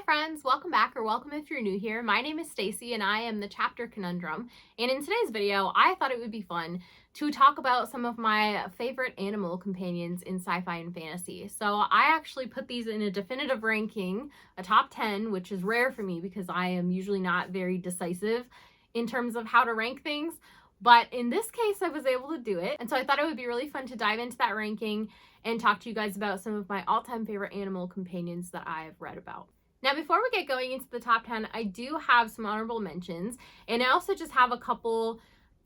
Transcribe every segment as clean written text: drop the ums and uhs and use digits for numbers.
friends, welcome back, or welcome if you're new here. My name is Stacy and I am the Chapter Conundrum. And in today's video, I thought it would be fun to talk about some of my favorite animal companions in sci-fi and fantasy. So I actually put these in a definitive ranking, a top 10, which is rare for me because I am usually not very decisive in terms of how to rank things. But in this case, I was able to do it. And so I thought it would be really fun to dive into that ranking and talk to you guys about some of my all-time favorite animal companions that I've read about. Now, before we get going into the top 10, I do have some honorable mentions, and I also just have a couple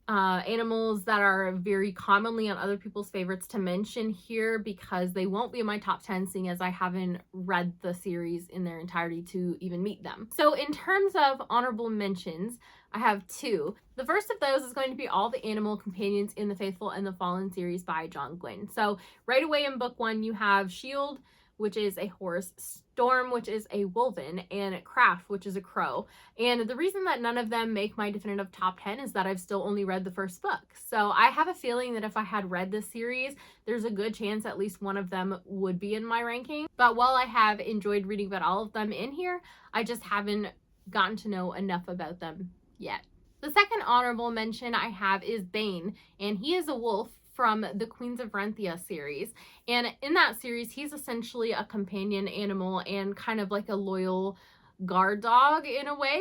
animals that are very commonly on other people's favorites to mention here because they won't be in my top 10, seeing as I haven't read the series in their entirety to even meet them. So in terms of honorable mentions, I have two. The first of those is going to be all the animal companions in the Faithful and the Fallen series by John Gwynne. So right away in book one, you have Shield, which is a horse, Storm, which is a wolven, and Craft, which is a crow. And the reason that none of them make my definitive top 10 is that I've still only read the first book. So I have a feeling that if I had read this series, there's a good chance at least one of them would be in my ranking. But while I have enjoyed reading about all of them in here, I just haven't gotten to know enough about them yet. The second honorable mention I have is Bane, and he is a wolf from the Queens of Renthia series. And in that series, he's essentially a companion animal and kind of like a loyal guard dog in a way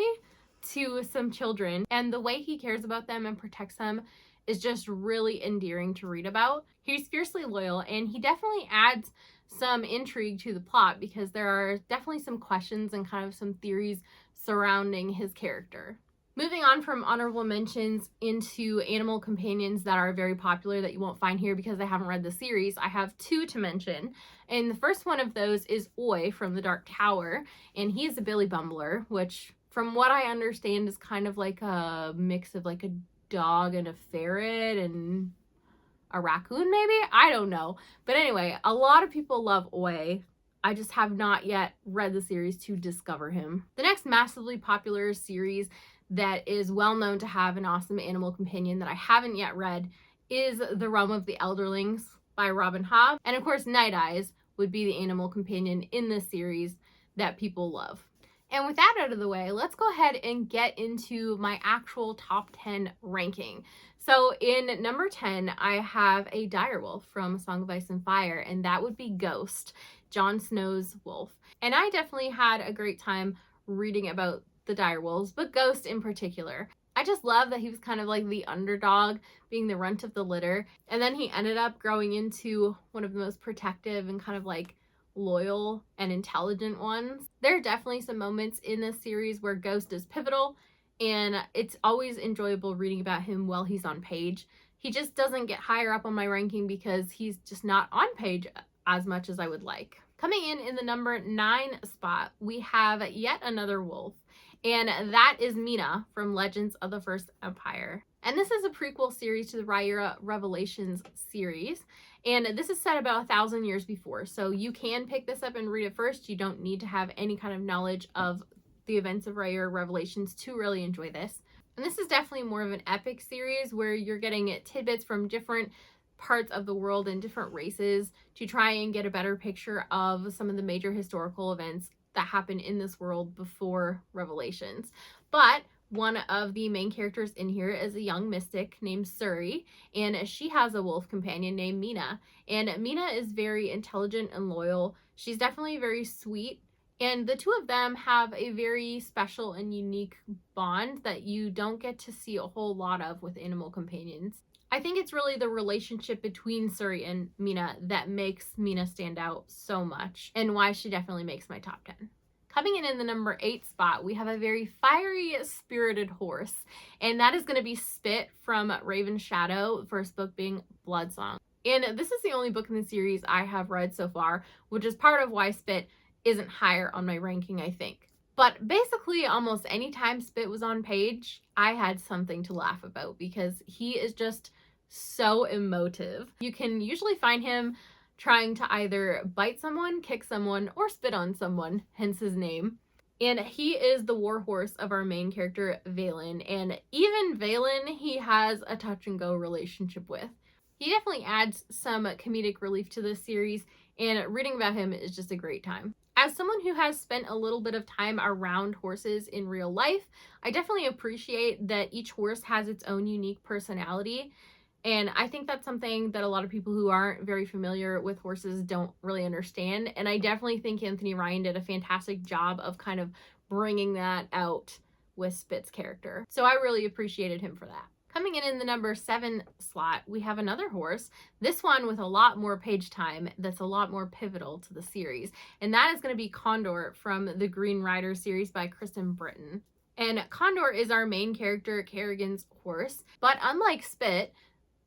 to some children. And the way he cares about them and protects them is just really endearing to read about. He's fiercely loyal, and he definitely adds some intrigue to the plot because there are definitely some questions and kind of some theories surrounding his character. Moving on from honorable mentions into animal companions that are very popular that you won't find here because I haven't read the series, I have two to mention. And the first one of those is Oi from the Dark Tower, and he is a billy bumbler, which from what I understand is kind of like a mix of like a dog and a ferret and a raccoon maybe? I don't know. But anyway, a lot of people love Oi. I just have not yet read the series to discover him. The next massively popular series that is well known to have an awesome animal companion that I haven't yet read is The Realm of the Elderlings by Robin Hobb. And of course, Night Eyes would be the animal companion in this series that people love. And with that out of the way, let's go ahead and get into my actual top 10 ranking. So in number 10, I have a direwolf from A Song of Ice and Fire, and that would be Ghost, Jon Snow's wolf. And I definitely had a great time reading about the direwolves, but Ghost in particular. I just love that he was kind of like the underdog, being the runt of the litter, and then he ended up growing into one of the most protective and kind of like loyal and intelligent ones. There are definitely some moments in this series where Ghost is pivotal, and it's always enjoyable reading about him while he's on page. He just doesn't get higher up on my ranking because he's just not on page as much as I would like. Coming in the number 9 spot, we have yet another wolf, and that is Minna from Legends of the First Empire. And this is a prequel series to the Rhaenyra Revelations series, and this is set about 1,000 years before, so you can pick this up and read it first. You don't need to have any kind of knowledge of the events of Rhaenyra Revelations to really enjoy this. And this is definitely more of an epic series where you're getting tidbits from different parts of the world and different races to try and get a better picture of some of the major historical events that happened in this world before Revelations. But one of the main characters in here is a young mystic named Suri, and she has a wolf companion named Minna. And Minna is very intelligent and loyal. She's definitely very sweet, and the two of them have a very special and unique bond that you don't get to see a whole lot of with animal companions. I think it's really the relationship between Suri and Minna that makes Minna stand out so much and why she definitely makes my top 10. Coming in the number 8 spot, we have a very fiery, spirited horse, and that is going to be Spit from Raven Shadow, the first book being Bloodsong. And this is the only book in the series I have read so far, which is part of why Spit isn't higher on my ranking, I think. But basically, almost any time Spit was on page, I had something to laugh about because he is just so emotive. You can usually find him trying to either bite someone, kick someone, or spit on someone, hence his name. And he is the warhorse of our main character, Valen. And even Valen, he has a touch and go relationship with. He definitely adds some comedic relief to this series, and reading about him is just a great time. As someone who has spent a little bit of time around horses in real life, I definitely appreciate that each horse has its own unique personality. And I think that's something that a lot of people who aren't very familiar with horses don't really understand. And I definitely think Anthony Ryan did a fantastic job of kind of bringing that out with Spit's character. So I really appreciated him for that. Coming in the number 7 slot, we have another horse, this one with a lot more page time that's a lot more pivotal to the series. And that is going to be Condor from the Green Rider series by Kristen Britton. And Condor is our main character, Kerrigan's horse. But unlike Spit,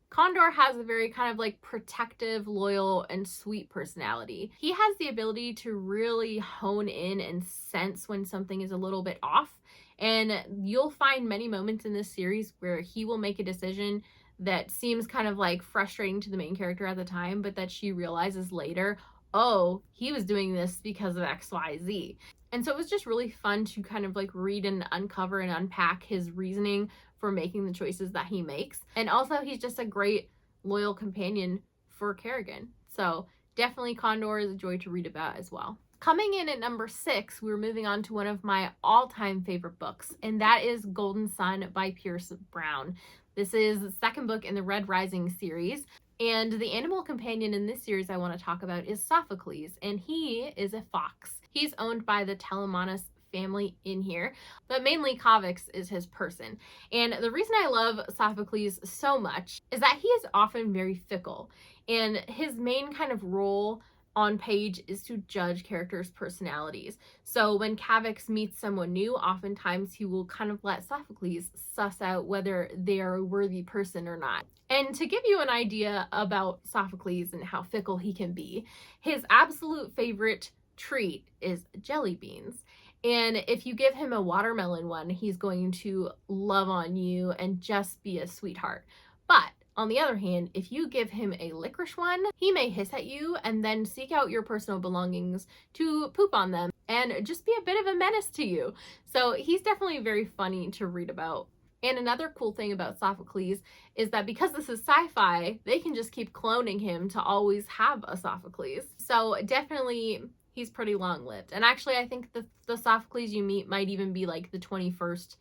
Condor has a very kind of like protective, loyal, and sweet personality. He has the ability to really hone in and sense when something is a little bit off. And you'll find many moments in this series where he will make a decision that seems kind of like frustrating to the main character at the time, but that she realizes later, oh, he was doing this because of XYZ. And so it was just really fun to kind of like read and uncover and unpack his reasoning for making the choices that he makes. And also he's just a great loyal companion for Kerrigan. So definitely Condor is a joy to read about as well. Coming in at number 6, we're moving on to one of my all-time favorite books, and that is Golden Sun by Pierce Brown. This is the second book in the Red Rising series. And the animal companion in this series I want to talk about is Sophocles, and he is a fox. He's owned by the Telemanus family in here, but mainly Kavix is his person. And the reason I love Sophocles so much is that he is often very fickle, and his main kind of role on page is to judge characters' personalities. So when Kavix meets someone new, oftentimes he will kind of let Sophocles suss out whether they are a worthy person or not. And to give you an idea about Sophocles and how fickle he can be, his absolute favorite treat is jelly beans. And if you give him a watermelon one, he's going to love on you and just be a sweetheart. But on the other hand, if you give him a licorice one, he may hiss at you and then seek out your personal belongings to poop on them and just be a bit of a menace to you. So he's definitely very funny to read about. And another cool thing about Sophocles is that because this is sci-fi, they can just keep cloning him to always have a Sophocles. So definitely he's pretty long-lived. And actually, I think the Sophocles you meet might even be like the 21st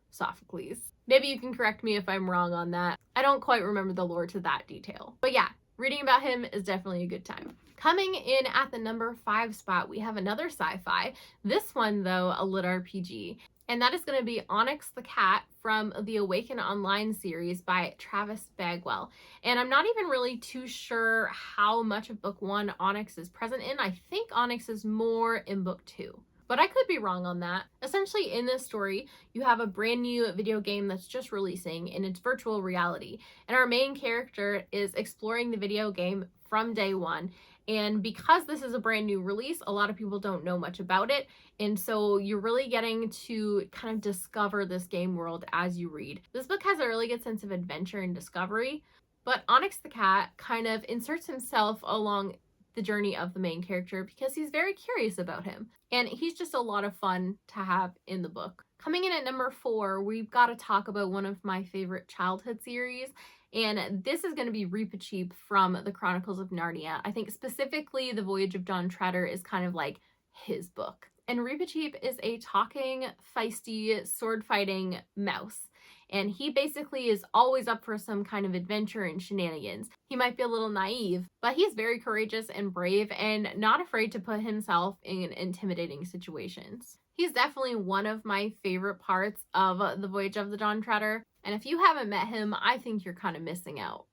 Sophocles. Maybe you can correct me if I'm wrong on that. I don't quite remember the lore to that detail. But yeah, reading about him is definitely a good time. Coming in at the number 5 spot, we have another sci-fi. This one, though, a lit RPG. And that is going to be Onyx the Cat from the Awaken Online series by Travis Bagwell. And I'm not even really too sure how much of book 1 Onyx is present in. I think Onyx is more in book 2. But I could be wrong on that. Essentially, in this story, you have a brand new video game that's just releasing, and it's virtual reality. And our main character is exploring the video game from day one. And because this is a brand new release, a lot of people don't know much about it. And so you're really getting to kind of discover this game world as you read. This book has a really good sense of adventure and discovery, but Onyx the Cat kind of inserts himself along the journey of the main character because he's very curious about him. And he's just a lot of fun to have in the book. Coming in at number 4, we've got to talk about one of my favorite childhood series. And this is going to be Reepicheep from the Chronicles of Narnia. I think specifically The Voyage of Dawn Treader is kind of like his book. And Reepicheep is a talking, feisty, sword-fighting mouse. And he basically is always up for some kind of adventure and shenanigans. He might be a little naive, but he's very courageous and brave and not afraid to put himself in intimidating situations. He's definitely one of my favorite parts of The Voyage of the Dawn Treader. And if you haven't met him, I think you're kind of missing out.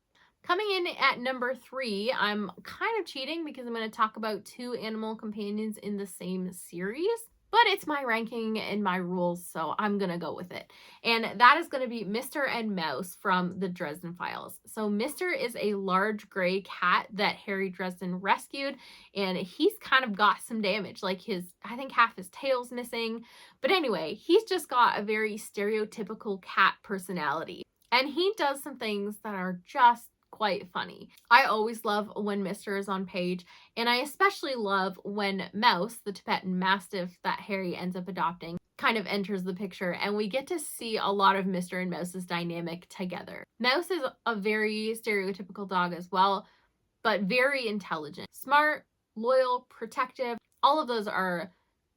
Coming in at number 3, I'm kind of cheating because I'm going to talk about 2 animal companions in the same series. But it's my ranking and my rules, so I'm going to go with it. And that is going to be Mr. and Mouse from the Dresden Files. So Mr. is a large gray cat that Harry Dresden rescued, and he's kind of got some damage. Like I think half his tail's missing. But anyway, he's just got a very stereotypical cat personality. And he does some things that are just quite funny. I always love when Mr. is on page, and I especially love when Mouse, the Tibetan Mastiff that Harry ends up adopting, kind of enters the picture, and we get to see a lot of Mr. and Mouse's dynamic together. Mouse is a very stereotypical dog as well, but very intelligent, smart, loyal, protective, All of those are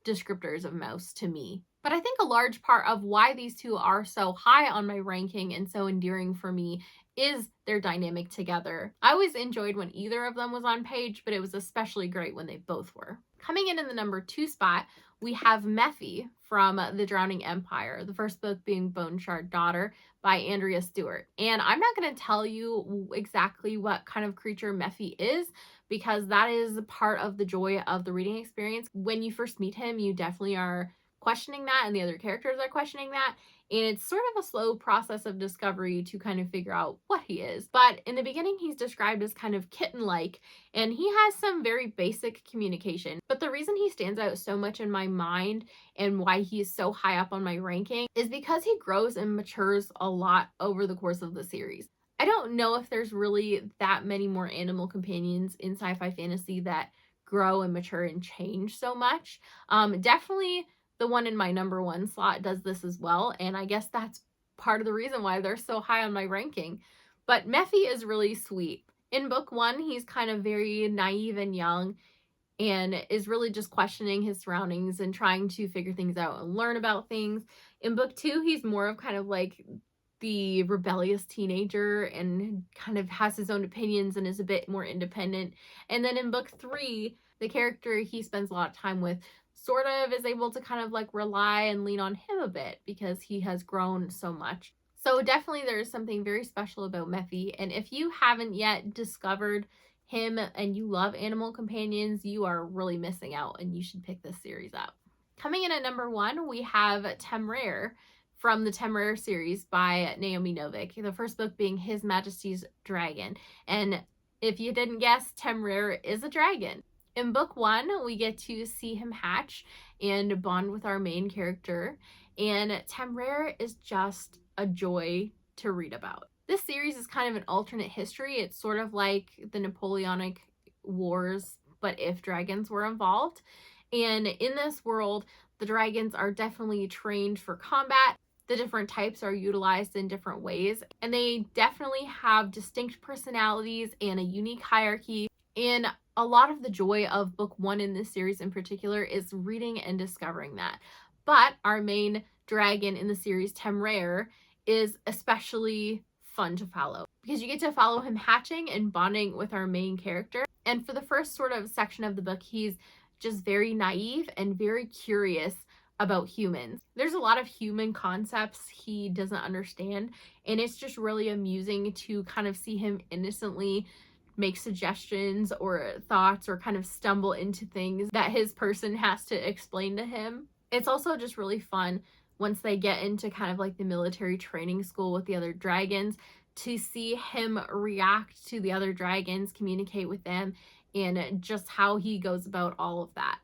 descriptors of mouse to me. But I think a large part of why these two are so high on my ranking and so endearing for me is their dynamic together. I always enjoyed when either of them was on page, but it was especially great when they both were. Coming in the number 2 spot, we have Mephi from The Drowning Empire, the first book being Bone Shard Daughter by Andrea Stewart. And I'm not going to tell you exactly what kind of creature Mephi is, because that is part of the joy of the reading experience. When you first meet him, you definitely are questioning that, and the other characters are questioning that, and it's sort of a slow process of discovery to kind of figure out what he is. But in the beginning, he's described as kind of kitten-like, and he has some very basic communication. But the reason he stands out so much in my mind and why he's so high up on my ranking is because he grows and matures a lot over the course of the series. I don't know if there's really that many more animal companions in sci-fi fantasy that grow and mature and change so much. Definitely the one in my number 1 slot does this as well, and I guess that's part of the reason why they're so high on my ranking. But Mephi is really sweet. In book 1, he's kind of very naive and young and is really just questioning his surroundings and trying to figure things out and learn about things. In book 2, he's more of kind of like the rebellious teenager and kind of has his own opinions and is a bit more independent. And then in book 3, the character he spends a lot of time with sort of is able to kind of like rely and lean on him a bit because he has grown so much. So definitely there's something very special about Mephi, and if you haven't yet discovered him and you love animal companions, you are really missing out, and you should pick this series up. Coming in at number 1, we have Temeraire from the Temeraire series by Naomi Novik, the first book being His Majesty's Dragon. And if you didn't guess, Temeraire is a dragon. In book 1, we get to see him hatch and bond with our main character, and Temeraire is just a joy to read about. This series is kind of an alternate history. It's sort of like the Napoleonic Wars, but if dragons were involved. And in this world, the dragons are definitely trained for combat. The different types are utilized in different ways, and they definitely have distinct personalities and a unique hierarchy. And a lot of the joy of book 1 in this series in particular is reading and discovering that. But our main dragon in the series, Temeraire, is especially fun to follow because you get to follow him hatching and bonding with our main character. And for the first sort of section of the book, he's just very naive and very curious about humans. There's a lot of human concepts he doesn't understand, and it's just really amusing to kind of see him innocently make suggestions or thoughts or kind of stumble into things that his person has to explain to him. It's also just really fun once they get into kind of like the military training school with the other dragons to see him react to the other dragons, communicate with them, and just how he goes about all of that.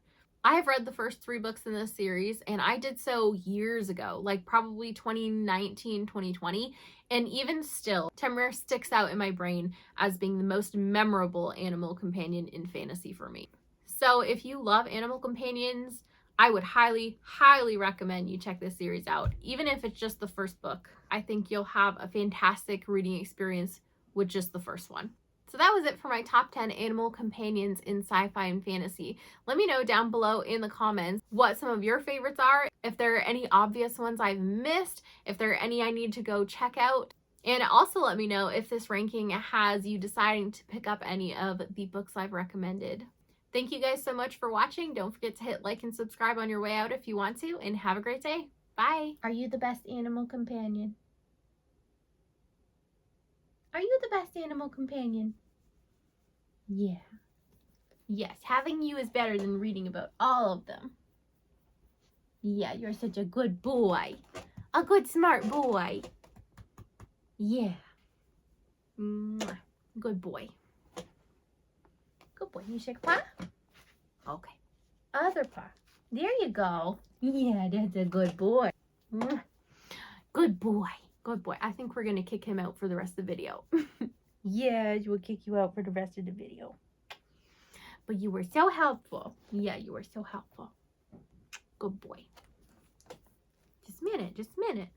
I have read the first 3 books in this series, and I did so years ago, like probably 2019, 2020, and even still, Temeraire sticks out in my brain as being the most memorable animal companion in fantasy for me. So if you love animal companions, I would highly, highly recommend you check this series out. Even if it's just the first book, I think you'll have a fantastic reading experience with just the first one. So that was it for my top 10 animal companions in sci-fi and fantasy. Let me know down below in the comments what some of your favorites are, if there are any obvious ones I've missed, if there are any I need to go check out. And also let me know if this ranking has you deciding to pick up any of the books I've recommended. Thank you guys so much for watching. Don't forget to hit like and subscribe on your way out if you want to, and have a great day. Bye. Are you the best animal companion? Are you the best animal companion? Yeah. Yes, having you is better than reading about all of them. Yeah, you're such a good boy. A good, smart boy. Yeah. Mwah. Good boy. Good boy. You shake a paw? Okay. Other paw. There you go. Yeah, that's a good boy. Mwah. Good boy. Good boy. I think we're going to kick him out for the rest of the video. Yeah, we'll kick you out for the rest of the video. But you were so helpful. Yeah, you were so helpful. Good boy. Just a minute. Just a minute.